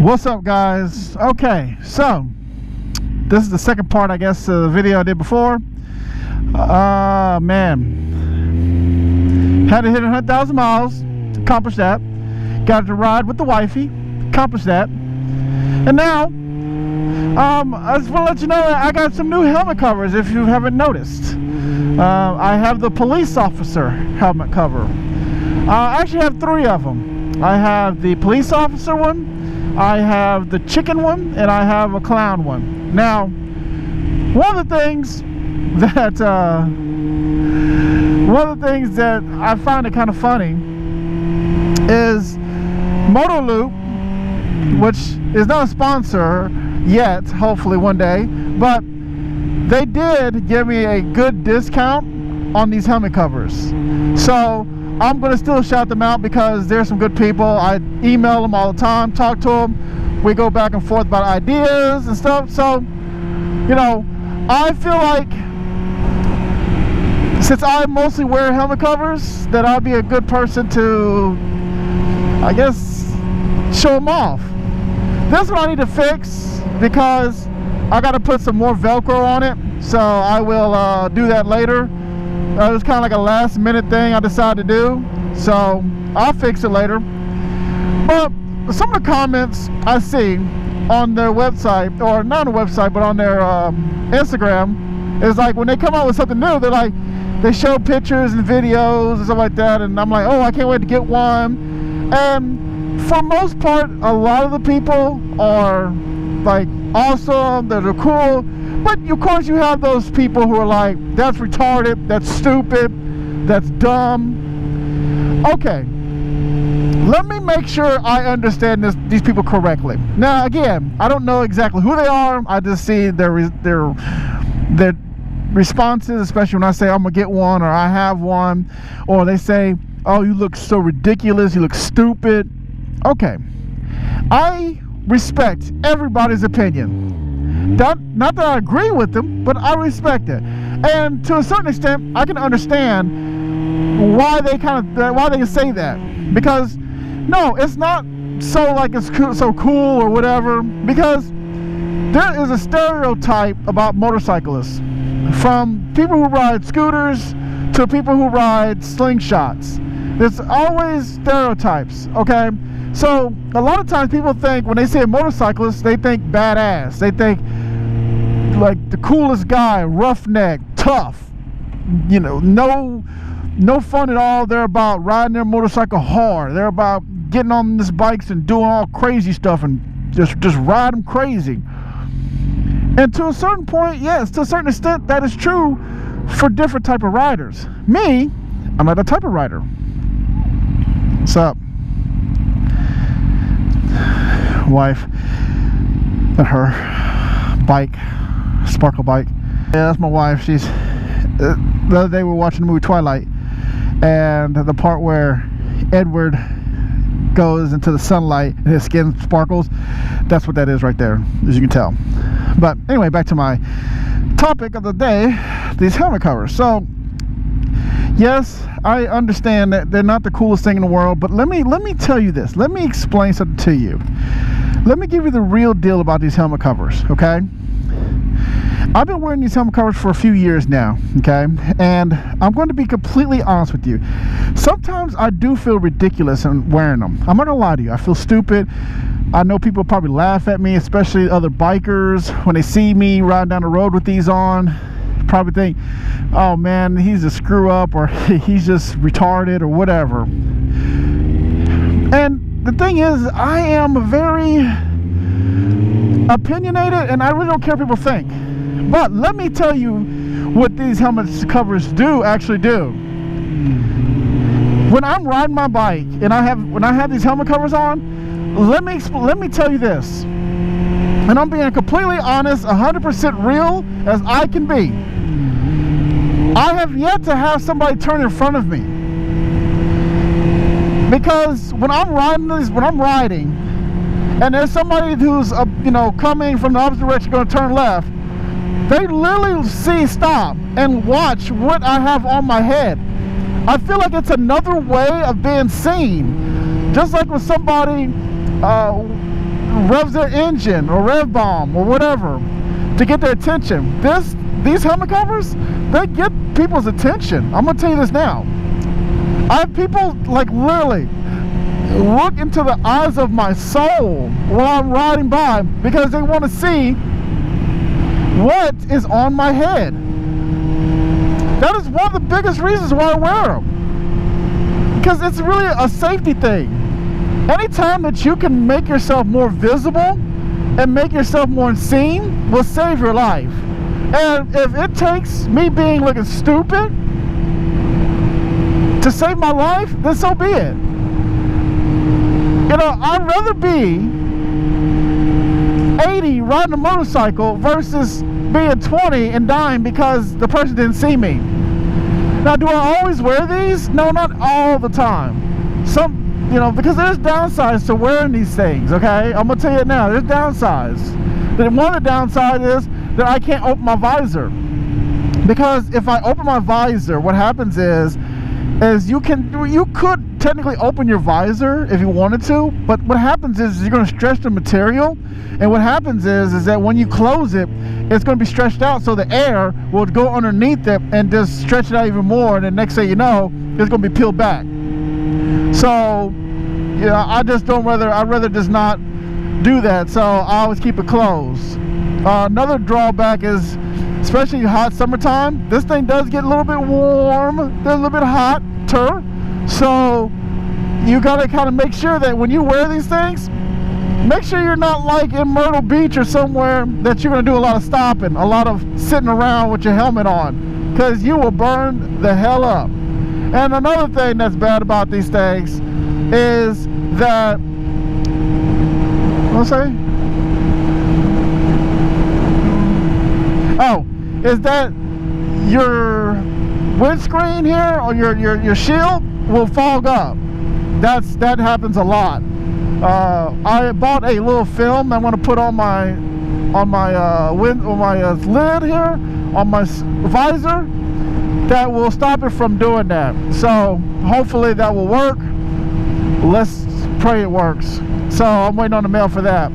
What's up, guys? Okay, so this is the second part, I guess, of the video I did before. Man, had to hit 100,000 miles, accomplished that. Got to ride with the wifey, accomplished that. And now I just want to let you know that I got some new helmet covers if you haven't noticed. I have the police officer helmet cover. I actually have three of them. I have the police officer one, I have the chicken one, and I have a clown one. Now, one of the things that I find it kind of funny is motoloot, which is not a sponsor yet, hopefully one day, but they did give me a good discount on these helmet covers. So I'm going to still shout them out because they're some good people. I email them all the time, talk to them. We go back and forth about ideas and stuff. So, you know, I feel like since I mostly wear helmet covers, that I'll be a good person to, I guess, show them off. This one I need to fix because I got to put some more Velcro on it. So I will do that later. It was kind of like a last minute thing I decided to do, so I'll fix it later. But some of the comments I see on their website, or not on the website, but on their Instagram, is like when they come out with something new, they're like, they show pictures and videos and stuff like that, and I'm like, oh, I can't wait to get one. And for most part, a lot of the people are like awesome, they're cool. But of course you have those people who are like, that's retarded, that's stupid, that's dumb. Okay, let me make sure I understand these people correctly. Now again, I don't know exactly who they are. I just see their responses, especially when I say I'm gonna get one or I have one, or they say, oh, you look so ridiculous, you look stupid. Okay, I respect everybody's opinion. Not that I agree with them, but I respect it, and to a certain extent, I can understand why they can say that. Because no, it's not so like it's so cool or whatever. Because there is a stereotype about motorcyclists, from people who ride scooters to people who ride slingshots. There's always stereotypes. Okay. So a lot of times people think when they say a motorcyclist, they think badass. They think like the coolest guy, roughneck, tough. You know, no fun at all. They're about riding their motorcycle hard. They're about getting on these bikes and doing all crazy stuff and just ride them crazy. And to a certain point, yes, to a certain extent, that is true for different type of riders. Me, I'm not that type of rider. What's up? Wife and her bike, sparkle bike. Yeah, that's my wife. She's the other day we were watching the movie Twilight, and the part where Edward goes into the sunlight and his skin sparkles, that's what that is right there, as you can tell. But anyway, back to my topic of the day, these helmet covers. So yes, I understand that they're not the coolest thing in the world, but let me tell you this. Let me explain something to you. Let me give you the real deal about these helmet covers, okay? I've been wearing these helmet covers for a few years now, okay? And I'm going to be completely honest with you. Sometimes I do feel ridiculous in wearing them. I'm not gonna lie to you. I feel stupid. I know people probably laugh at me, especially other bikers, when they see me riding down the road with these on. Probably think, oh man, he's a screw up, or he's just retarded, or whatever. And the thing is, I am very opinionated, and I really don't care what people think. But let me tell you what these helmet covers actually do. When I'm riding my bike and when I have these helmet covers on, let me tell you this, and I'm being completely honest, 100% real as I can be. I have yet to have somebody turn in front of me. Because when I'm riding, and there's somebody who's coming from the opposite direction, going to turn left, they literally stop and watch what I have on my head. I feel like it's another way of being seen. Just like when somebody revs their engine or rev bomb or whatever to get their attention. These helmet covers, they get people's attention. I'm gonna tell you this now. I have people like literally look into the eyes of my soul while I'm riding by because they want to see what is on my head. That is one of the biggest reasons why I wear them, because it's really a safety thing. Anytime that you can make yourself more visible and make yourself more seen will save your life. And if it takes me being looking stupid to save my life, then so be it. You know, I'd rather be 80 riding a motorcycle versus being 20 and dying because the person didn't see me. Now, do I always wear these? No, not all the time. Some, you know, because there's downsides to wearing these things, okay? I'm gonna tell you it now, there's downsides. One of the downsides is that I can't open my visor. Because if I open my visor, what happens is you could technically open your visor if you wanted to, but what happens is you're going to stretch the material, and what happens is that when you close it, it's going to be stretched out, so the air will go underneath it and just stretch it out even more, and then next thing you know, it's going to be peeled back. So, you know, I'd rather just not do that, so I always keep it closed. Another drawback is, especially hot summertime, this thing does get a little bit warm, a little bit hotter, so you gotta kind of make sure that when you wear these things, make sure you're not like in Myrtle Beach or somewhere that you're gonna do a lot of stopping, a lot of sitting around with your helmet on, because you will burn the hell up. And another thing that's bad about these things is that, what's that? Oh, is that your windscreen here or your shield will fog up. That happens a lot. I bought a little film I want to put on my lid here, on my visor, that will stop it from doing that. So hopefully that will work. Let's pray it works. So I'm waiting on the mail for that.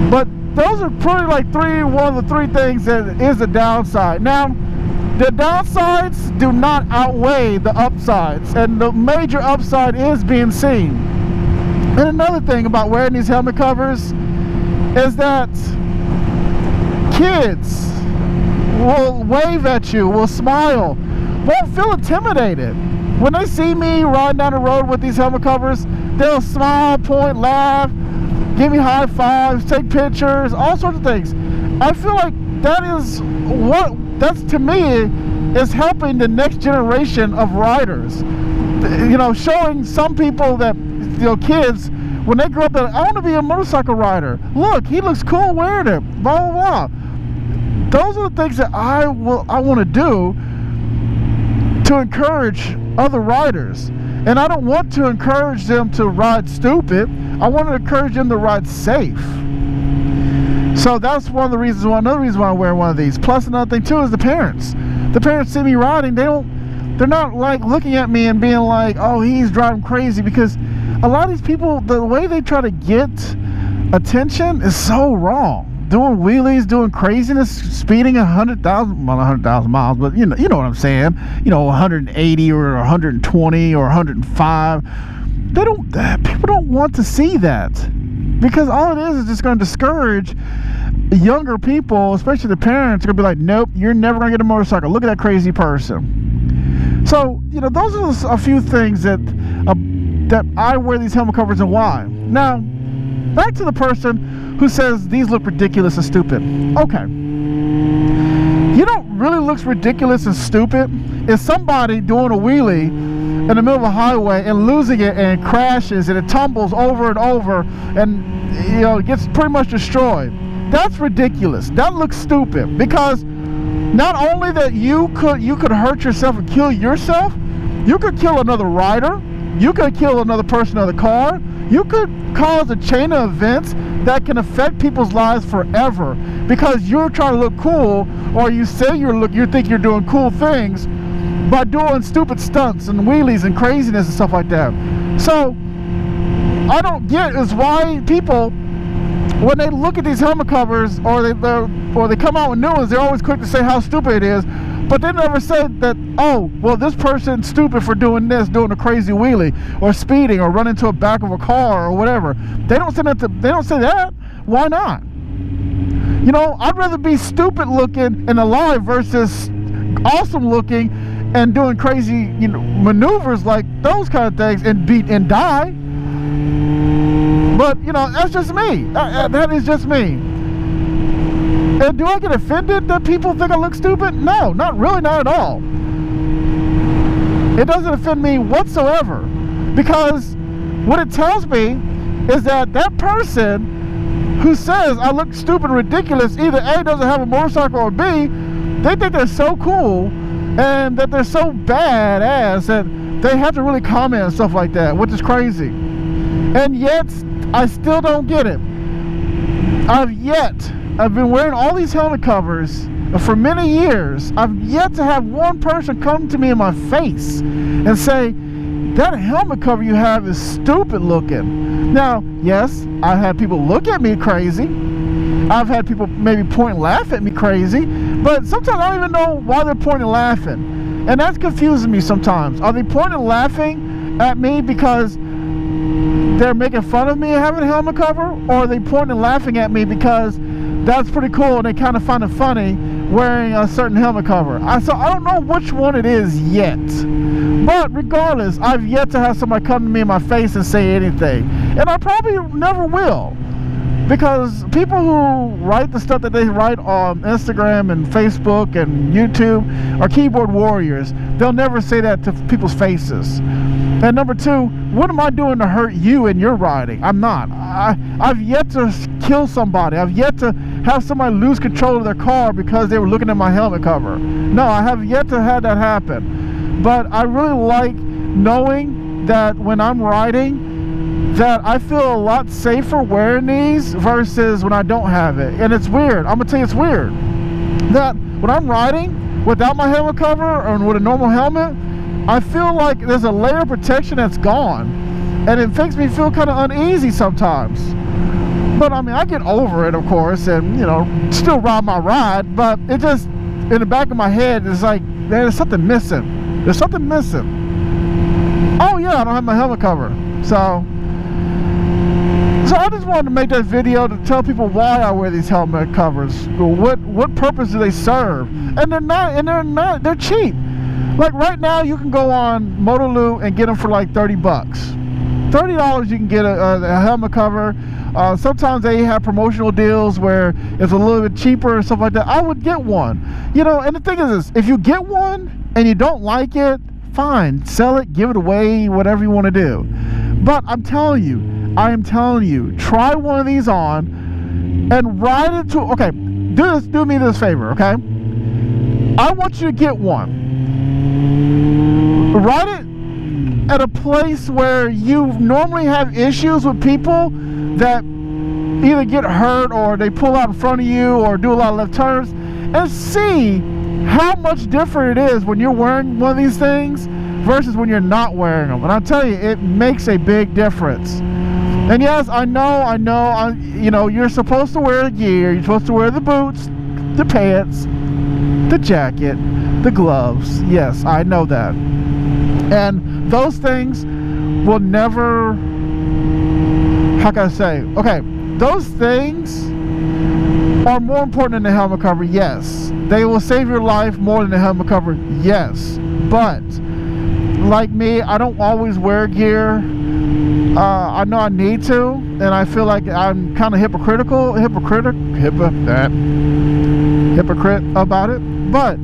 But those are pretty like one of the three things that is the downside. Now, the downsides do not outweigh the upsides, and the major upside is being seen. And another thing about wearing these helmet covers is that kids will wave at you, will smile, won't feel intimidated. When they see me riding down the road with these helmet covers, they'll smile, point, laugh, give me high fives, take pictures, all sorts of things. I feel like that's to me is helping the next generation of riders. You know, showing some people that, you know, kids, when they grow up, that I want to be a motorcycle rider. Look, he looks cool wearing it, blah, blah, blah. Those are the things that I want to do to encourage other riders. And I don't want to encourage them to ride stupid. I want to encourage them to ride safe. So that's one of the reasons why, another reason why I wear one of these. Plus another thing too is the parents. The parents see me riding, they're not like looking at me and being like, oh, he's driving crazy, because a lot of these people, the way they try to get attention is so wrong. Doing wheelies, doing craziness, speeding 100,000 miles, but you know what I'm saying. You know, 180 or 120 or 105. People don't want to see that, because all it is just going to discourage younger people, especially the parents. Are going to be like, nope, you're never going to get a motorcycle. Look at that crazy person. So, you know, those are a few things that I wear these helmet covers and why. Now, back to the person who says these look ridiculous and stupid. Okay. You know what really looks ridiculous and stupid is somebody doing a wheelie in the middle of a highway and losing it, and it crashes and it tumbles over and over, and you know, it gets pretty much destroyed. That's ridiculous. That looks stupid, because not only that you could hurt yourself and kill yourself, you could kill another rider, you could kill another person in the car, you could cause a chain of events that can affect people's lives forever, because you're trying to look cool, or you say you think you're doing cool things by doing stupid stunts and wheelies and craziness and stuff like that. So I don't get is why people when they look at these helmet covers, or they come out with new ones, they're always quick to say how stupid it is, but they never say that, oh, well, this person's stupid for doing this, doing a crazy wheelie, or speeding, or running into the back of a car, or whatever. They don't say that. They don't say that. Why not? You know, I'd rather be stupid looking and alive versus awesome looking and doing crazy, you know, maneuvers like those kind of things and beat and die. But, you know, that's just me. That is just me. And do I get offended that people think I look stupid? No, not really, not at all. It doesn't offend me whatsoever, because what it tells me is that that person who says I look stupid and ridiculous either A, doesn't have a motorcycle, or B, they think they're so cool and that they're so badass that they have to really comment and stuff like that, which is crazy. And yet, I still don't get it. I've been wearing all these helmet covers for many years. I've yet to have one person come to me in my face and say, that helmet cover you have is stupid looking. Now, yes, I've had people look at me crazy. I've had people maybe point and laugh at me crazy, but sometimes I don't even know why they're pointing and laughing. And that's confusing me sometimes. Are they pointing and laughing at me because they're making fun of me having a helmet cover, or are they pointing and laughing at me because that's pretty cool and they kind of find it funny wearing a certain helmet cover? So I don't know which one it is yet. But regardless, I've yet to have somebody come to me in my face and say anything. And I probably never will. Because people who write the stuff that they write on Instagram and Facebook and YouTube are keyboard warriors. They'll never say that to people's faces. And number two, what am I doing to hurt you in your riding? I'm not. I've yet to kill somebody. I've yet to have somebody lose control of their car because they were looking at my helmet cover. No, I have yet to have that happen. But I really like knowing that when I'm riding, that I feel a lot safer wearing these versus when I don't have it. And it's weird. I'm gonna tell you, it's weird that when I'm riding without my helmet cover or with a normal helmet, I feel like there's a layer of protection that's gone, and it makes me feel kind of uneasy sometimes. But I mean, I get over it, of course, and, you know, still ride my ride, but it just, in the back of my head, it's like, man, there's something missing. There's something missing. Oh yeah, I don't have my helmet cover. So I just wanted to make that video to tell people why I wear these helmet covers. What purpose do they serve? And they're cheap. Like right now, you can go on Motoloot and get them for like 30 bucks. $30 you can get a helmet cover. Sometimes they have promotional deals where it's a little bit cheaper and stuff like that. I would get one. You know, and the thing is this, if you get one and you don't like it, fine, sell it, give it away, whatever you want to do. But I am telling you, try one of these on and ride it to, okay, do me this favor, okay? I want you to get one. Ride it at a place where you normally have issues with people that either get hurt or they pull out in front of you or do a lot of left turns, and see how much different it is when you're wearing one of these things versus when you're not wearing them. And I'll tell you, it makes a big difference. And yes, I know, you know, you're supposed to wear the gear, you're supposed to wear the boots, the pants, the jacket, the gloves. Yes, I know that. And those things will never, how can I say? Okay, those things are more important than the helmet cover, yes. They will save your life more than the helmet cover, yes. But, like me, I don't always wear gear. I know I need to, and I feel like I'm kind of hypocrite about it. But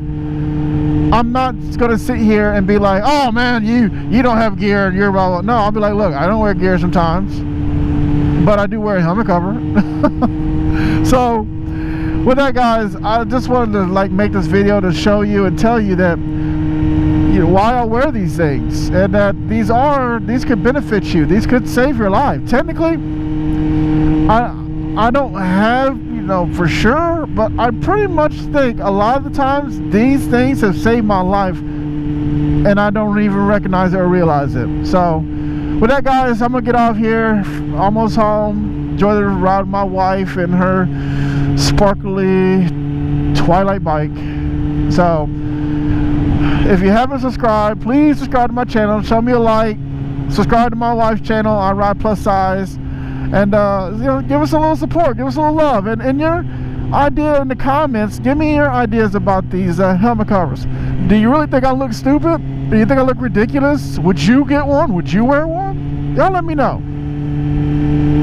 I'm not gonna sit here and be like, oh man, you don't have gear and you're blah blah. No, I'll be like, look, I don't wear gear sometimes, but I do wear a helmet cover. So with that, guys, I just wanted to like make this video to show you and tell you that, you know, why I wear these things, and that these could benefit you. These could save your life. Technically, I don't have, you know, for sure, but I pretty much think a lot of the times these things have saved my life, and I don't even recognize it or realize it. So with that, guys, I'm gonna get off here. Almost home. enjoy the ride with my wife and her sparkly Twilight bike. So if you haven't subscribed, please subscribe to my channel, show me a like, subscribe to my wife's channel, I Ride Plus Size, and you know, give us a little support, give us a little love, and your idea in the comments, give me your ideas about these helmet covers. Do you really think I look stupid? Do you think I look ridiculous? Would you get one? Would you wear one? Y'all let me know.